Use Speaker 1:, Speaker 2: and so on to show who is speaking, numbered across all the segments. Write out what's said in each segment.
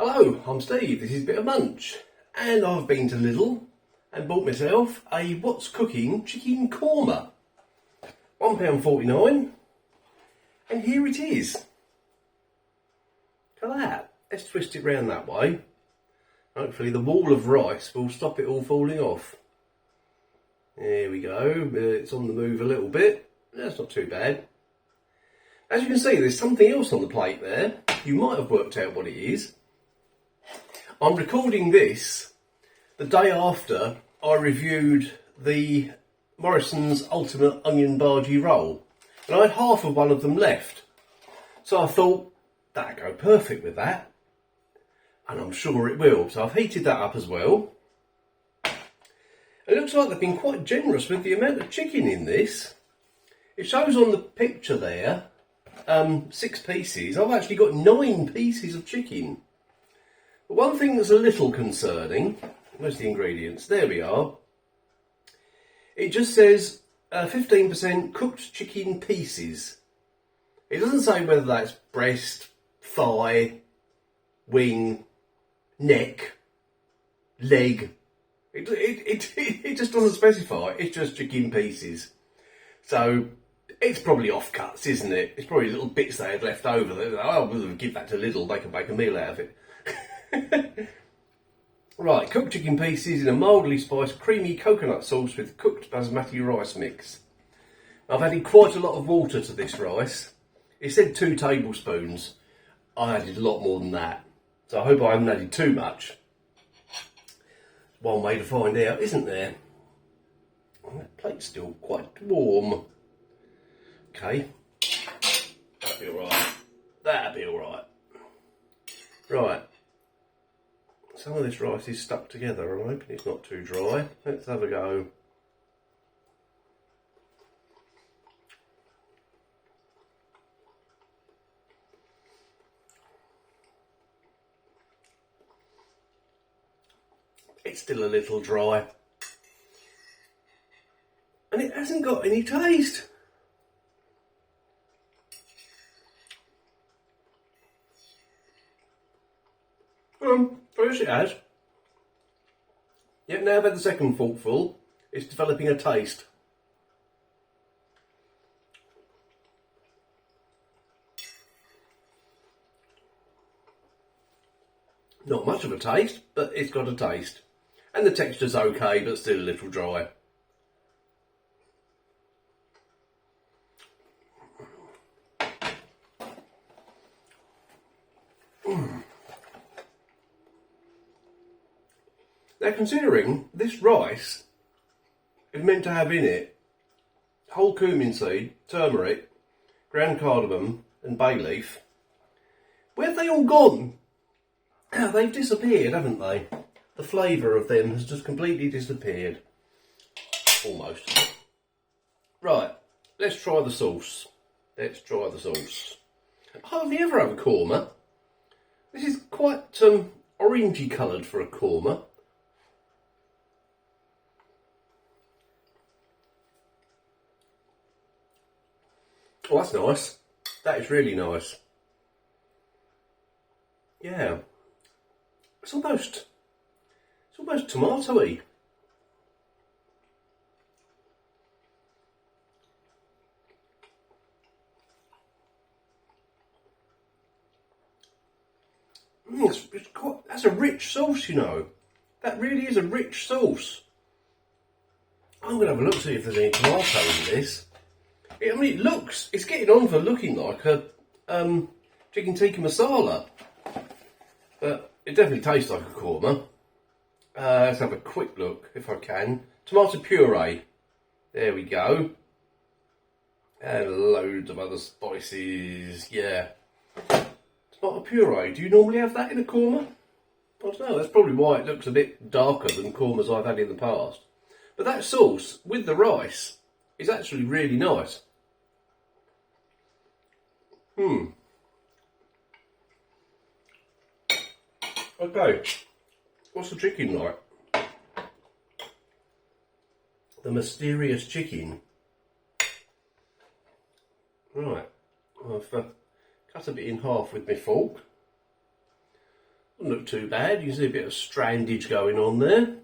Speaker 1: Hello, I'm Steve, this is Bit of Munch, and I've been to Lidl and bought myself a What's Cooking chicken korma. £1.49, and here it is. Look at that. Let's twist it round that way. Hopefully the wall of rice will stop it all falling off. There we go, it's on the move a little bit. That's not too bad. As you can see, there's something else on the plate there. You might have worked out what it is. I'm recording this the day after I reviewed the Morrison's Ultimate Onion Bhaji roll, and I had half of one of them left. So I thought, that'd go perfect with that, and I'm sure it will. So I've heated that up as well. It looks like they've been quite generous with the amount of chicken in this. It shows on the picture there 6 pieces. I've actually got 9 pieces of chicken. But one thing that's a little concerning, where's the ingredients? There we are. It just says 15% cooked chicken pieces. It doesn't say whether that's breast, thigh, wing, neck, leg. It just doesn't specify. It's just chicken pieces. So it's probably offcuts, isn't it? It's probably little bits they had left over. Oh, we'll give that to Lidl. They can make a meal out of it. Right, cooked chicken pieces in a mildly spiced creamy coconut sauce with cooked basmati rice mix. I've added quite a lot of water to this rice. It said 2 tablespoons. I added a lot more than that. So I hope I haven't added too much. One way to find out, isn't there? Oh, that plate's still quite warm. Okay. That'll be alright. That'll be alright. Right. Some of this rice is stuck together. I'm hoping it's not too dry. Let's have a go. It's still a little dry. And it hasn't got any taste. First it has. Yet now I've had the second forkful, it's developing a taste. Not much of a taste, but it's got a taste. And the texture's okay, but still a little dry. Now, considering this rice is meant to have in it whole cumin seed, turmeric, ground cardamom and bay leaf, where have they all gone? They've disappeared, haven't they? The flavour of them has just completely disappeared. Almost. Right, let's try the sauce. Let's try the sauce. I hardly ever have a korma. This is quite orangey coloured for a korma. Oh, that's nice. That is really nice. Yeah. It's almost tomatoey. That's a rich sauce, you know. That really is a rich sauce. I'm going to have a look, see if there's any tomato in this. I mean, it's getting on for looking like a chicken tikka masala. But it definitely tastes like a korma. Let's have a quick look, if I can. Tomato puree. There we go. And loads of other spices. Yeah. Tomato puree. Do you normally have that in a korma? I don't know. That's probably why it looks a bit darker than kormas I've had in the past. But that sauce with the rice is actually really nice. Okay, what's the chicken like? The mysterious chicken. Right, I've cut a bit in half with my fork. Doesn't look too bad. You can see a bit of strandage going on there.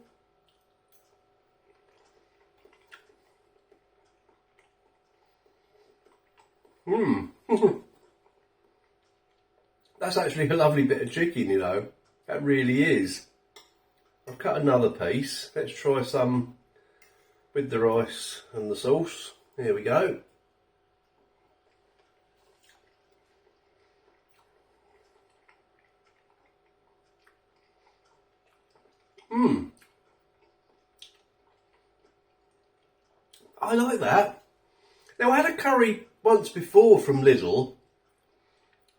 Speaker 1: That's actually a lovely bit of chicken, you know. That really is. I've cut another piece. Let's try some with the rice and the sauce. Here we go. I like that. Now, I had a curry once before from Lidl.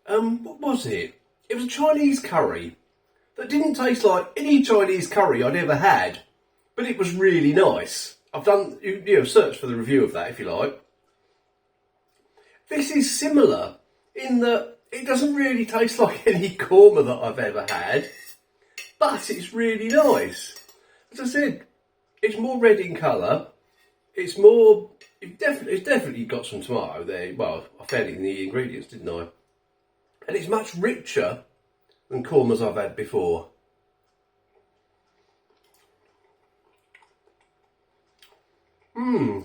Speaker 1: What was it? It was a Chinese curry that didn't taste like any Chinese curry I'd ever had, but it was really nice. I've done, search for the review of that if you like. This is similar in that it doesn't really taste like any korma that I've ever had, but it's really nice. As I said, it's more red in colour. It's definitely got some tomato there. Well, I found it in the ingredients, didn't I? And it's much richer than kormas I've had before. I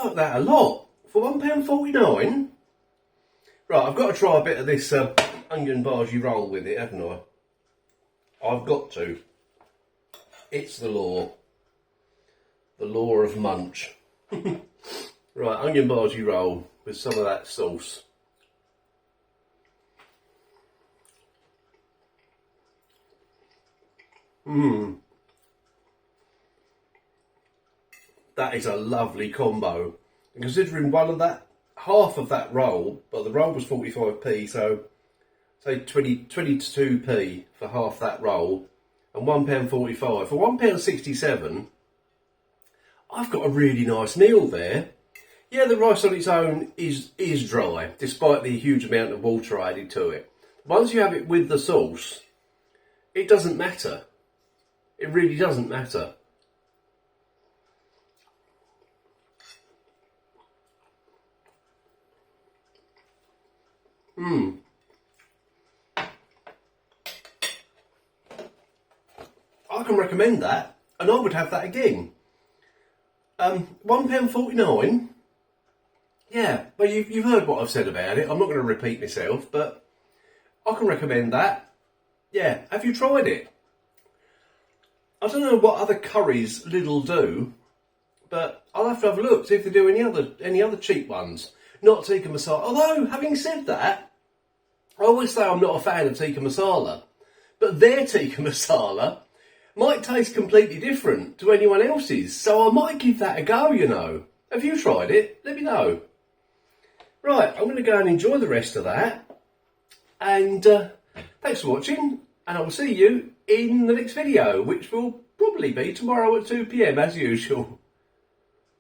Speaker 1: like that a lot. For £1.49. Right, I've got to try a bit of this onion bhaji roll with it, haven't I? I've got to. It's the law. The law of munch. Right, onion bhaji roll with some of that sauce. That is a lovely combo. And considering half of that roll, but the roll was 45p, so say 22p for half that roll, and £1.45 for £1.67. I've got a really nice meal there. Yeah, the rice on its own is dry, despite the huge amount of water I added to it. Once you have it with the sauce, it doesn't matter. It really doesn't matter. I can recommend that, and I would have that again. £1.49. Yeah, well, you've heard what I've said about it. I'm not going to repeat myself, but I can recommend that. Yeah, have you tried it? I don't know what other curries Lidl do, but I'll have to have a look, see if they do any other cheap ones. Not tikka masala. Although, having said that, I always say I'm not a fan of tikka masala, but their tikka masala might taste completely different to anyone else's, so I might give that a go, you know. Have you tried it? Let me know. Right, I'm going to go and enjoy the rest of that, and thanks for watching, and I will see you in the next video, which will probably be tomorrow at 2 PM as usual.